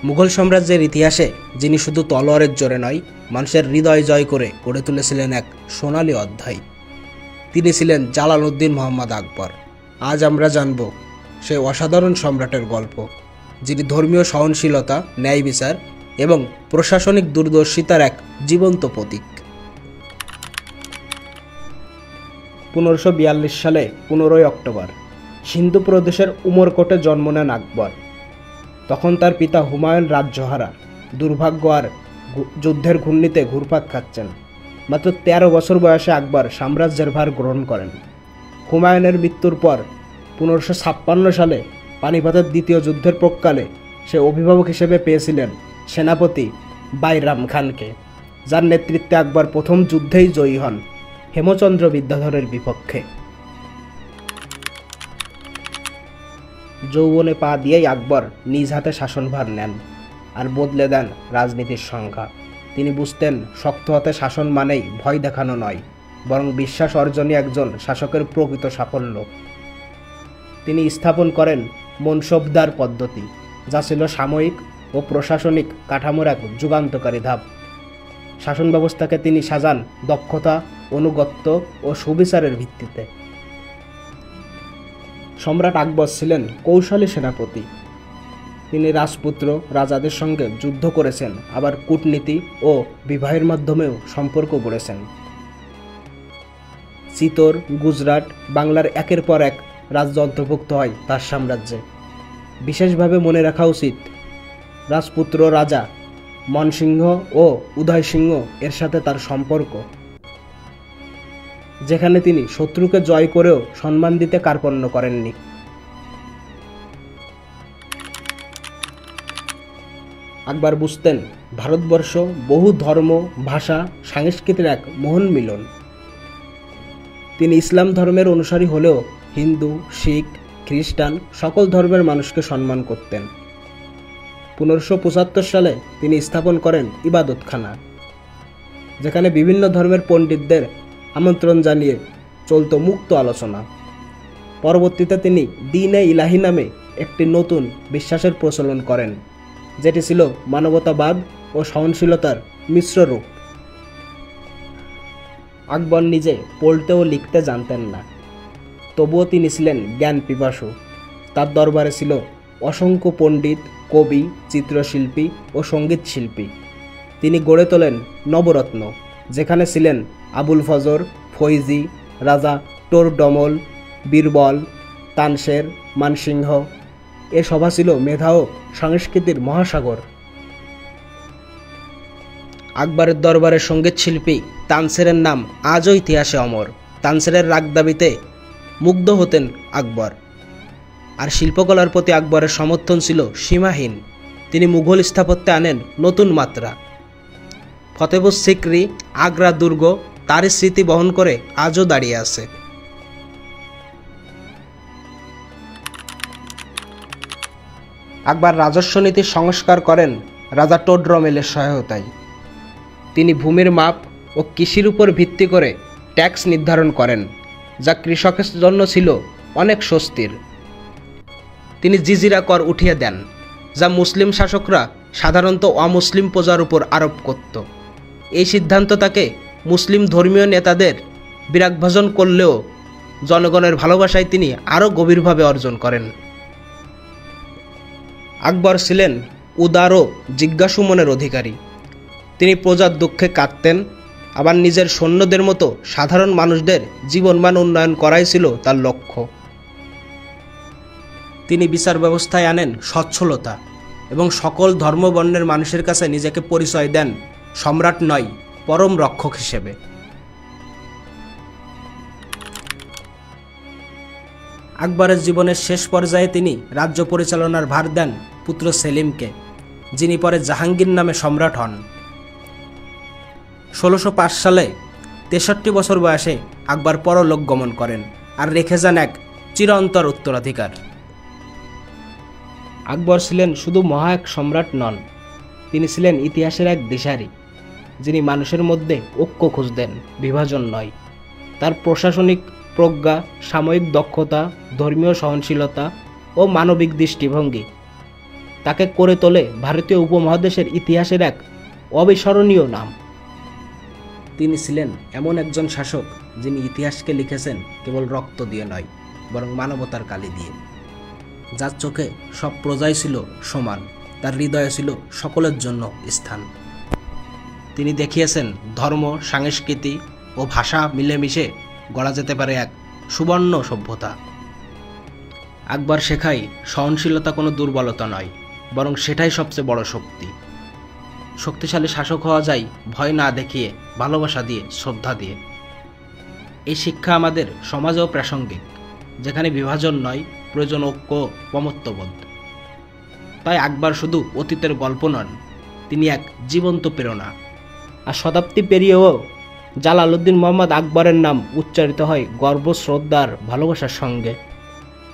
মুঘল সাম্রাজ্যের ইতিহাসে যিনি শুধু তলোয়ারের জোরে নয়, মানুষের হৃদয় জয় করে গড়ে তুলেছিলেন এক সোনালী অধ্যায়, তিনি ছিলেন জালালউদ্দিন মোহাম্মদ আকবর। আজ আমরা জানব সেই অসাধারণ সম্রাটের গল্প, যিনি ধর্মীয় সহনশীলতা, ন্যায় বিচার এবং প্রশাসনিক দূরদর্শিতার এক জীবন্ত প্রতীক। 1542 সালে 15ই অক্টোবর সিন্ধু প্রদেশের উমরকোটে জন্ম নেন আকবর। তখন তার পিতা হুমায়ুন রাজ্যহারা, দুর্ভাগ্য আর যুদ্ধের ঘূর্ণিতে ঘুরপাক খাচ্ছেন। মাত্র 13 বছর বয়সে আকবর সাম্রাজ্যের ভার গ্রহণ করেন। হুমায়ুনের মৃত্যুর পর 1556 সালে পানিপথের দ্বিতীয় যুদ্ধের প্রাক্কালে সে অভিভাবক হিসেবে পেয়েছিলেন সেনাপতি বাইরাম খানকে, যার নেতৃত্বে আকবর প্রথম যুদ্ধেই জয়ী হন হেমচন্দ্র বিদ্যাধরের বিপক্ষে। যৌবনে পা দিয়েই আকবর নিজ হাতে শাসনভার নেন আর বদলে দেন রাজনীতির সংজ্ঞা। তিনি বুঝতেন, শক্ত হাতে শাসন মানেই ভয় দেখানো নয়, বরং বিশ্বাস অর্জনই একজন শাসকের প্রকৃত সাফল্য। তিনি স্থাপন করেন মনসবদার পদ্ধতি, যা ছিল সাময়িক ও প্রশাসনিক কাঠামোর এক যুগান্তকারী ধাপ। শাসন ব্যবস্থাকে তিনি সাজান দক্ষতা, অনুগত্য ও সুবিচারের ভিত্তিতে। সম্রাট আকবর ছিলেন কৌশলী সেনাপতি। তিনি রাজপুত্র রাজাদের সঙ্গে যুদ্ধ করেছেন, আবার কূটনীতি ও বিবাহের মাধ্যমেও সম্পর্ক গড়েছেন। চিতোর, গুজরাট, বাংলার একের পর এক রাজ্য অন্তর্ভুক্ত হয় তার সাম্রাজ্যে। বিশেষভাবে মনে রাখা উচিত, রাজপুত্র রাজা মনসিংহ ও উদয় সিংহ এর সাথে তার সম্পর্ক, যেখানে তিনি শত্রুকে জয় করেও সম্মান দিতে কার্পণ্য করেননি। আকবর বুঝতেন, ভারতবর্ষ বহু ধর্ম, ভাষা, সংস্কৃতির এক মহান মিলন। তিনি ইসলাম ধর্মের অনুসারী হলেও হিন্দু, শিখ, খ্রিস্টান সকল ধর্মের মানুষকে সম্মান করতেন। 1575 সালে তিনি স্থাপন করেন ইবাদতখানা, যেখানে বিভিন্ন ধর্মের পণ্ডিতদের আমন্ত্রণ জানিয়ে চলত মুক্ত আলোচনা। পরবর্তীতে তিনি দ্বীন-এ ইলাহি নামে একটি নতুন বিশ্বাসের প্রচলন করেন, যেটি ছিল মানবতাবাদ ও সহনশীলতার মিশ্র রূপ। আকবর নিজে পড়তে ও লিখতে জানতেন না, তবুও তিনি ছিলেন জ্ঞান পিপাসু। তার দরবারে ছিল অসংখ্য পণ্ডিত, কবি, চিত্রশিল্পী ও সঙ্গীত শিল্পী। তিনি গড়ে তোলেন নবরত্ন, যেখানে ছিলেন আবুল ফজর, ফৈজি, রাজা টোরডমল, বীরবল, তানসের, মানসিংহ। এ সভা ছিল মেধা ও সংস্কৃতির মহাসাগর। আকবরের দরবারের সঙ্গীত শিল্পী তানসেরের নাম আজও ইতিহাসে অমর। তানসেরের রাগ দাবিতে মুগ্ধ হতেন আকবর, আর শিল্পকলার প্রতি আকবরের সমর্থন ছিল সীমাহীন। তিনি মুঘল স্থাপত্যে আনেন নতুন মাত্রা। ফতেপুর সিকরি, আগ্রা দুর্গ তারই স্মৃতি বহন করে আজও দাঁড়িয়ে আছে। আকবর রাজস্ব নীতির সংস্কার করেন রাজা টোডরমেলের সহায়তায়। তিনি ভূমির মাপ ও কৃষির উপর ভিত্তি করে ট্যাক্স নির্ধারণ করেন, যা কৃষকের জন্য ছিল অনেক স্বস্তির। তিনি জিজিরা কর উঠিয়ে দেন, যা মুসলিম শাসকরা সাধারণত অমুসলিম প্রজার উপর আরোপ করত। এই সিদ্ধান্ত তাকে মুসলিম ধর্মীয় নেতাদের বিরাগভাজন করলেও জনগণের ভালোবাসায় তিনি আরও গভীরভাবে অর্জন করেন। আকবর ছিলেন উদার ও জিজ্ঞাসু মনের অধিকারী। তিনি প্রজার দুঃখে কাঁদতেন, আবার নিজের সৈন্যদের মতো সাধারণ মানুষদের জীবনমান উন্নয়ন করাই ছিল তার লক্ষ্য। তিনি বিচার ব্যবস্থায় আনেন সচ্ছলতা এবং সকল ধর্মবর্ণের মানুষের কাছে নিজেকে পরিচয় দেন সম্রাট নয়, পরম রক্ষক হিসেবে। আকবরের জীবনের শেষ পর্যায়ে তিনি রাজ্য পরিচালনার ভার দেন পুত্র সেলিমকে, যিনি পরে জাহাঙ্গীর নামে সম্রাট হন। 1605 সালে 63 বছর বয়সে আকবর পরলোক গমন করেন আর রেখে যান এক চিরন্তর উত্তরাধিকার। আকবর ছিলেন শুধু মহা এক সম্রাট নন, তিনি ছিলেন ইতিহাসের এক দিশারি, যিনি মানুষের মধ্যে ঐক্য খুঁজতেন, বিভাজন নয়। তার প্রশাসনিক প্রজ্ঞা, সাময়িক দক্ষতা, ধর্মীয় সহনশীলতা ও মানবিক দৃষ্টিভঙ্গি তাকে করে তোলে ভারতীয় উপমহাদেশের ইতিহাসের এক অবিস্মরণীয় নাম। তিনি ছিলেন এমন একজন শাসক যিনি ইতিহাসকে লিখেছেন কেবল রক্ত দিয়ে নয়, বরং মানবতার কালি দিয়ে। যার চোখে সব প্রজাই ছিল সমান, তার হৃদয়ে ছিল সকলের জন্য স্থান। তিনি দেখিয়েছেন ধর্ম, সংস্কৃতি ও ভাষা মিলেমিশে গড়া যেতে পারে এক সুবর্ণ সভ্যতা। আকবর শেখায় সহনশীলতা কোনো দুর্বলতা নয়, বরং সেটাই সবচেয়ে বড় শক্তি। শক্তিশালী শাসক হওয়া যায় ভয় না দেখিয়ে, ভালোবাসা দিয়ে, শ্রদ্ধা দিয়ে। এই শিক্ষা আমাদের সমাজেও প্রাসঙ্গিক, যেখানে বিভাজন নয়, প্রয়োজন ঐক্য, মমত্ববোধ। তাই আকবর শুধু অতীতের গল্প নন, তিনি এক জীবন্ত প্রেরণা। আর শতাব্দী পেরিয়েও জালালউদ্দিন মোহাম্মদ আকবরের নাম উচ্চারিত হয় গর্ব, শ্রদ্ধা আর ভালোবাসার সঙ্গে।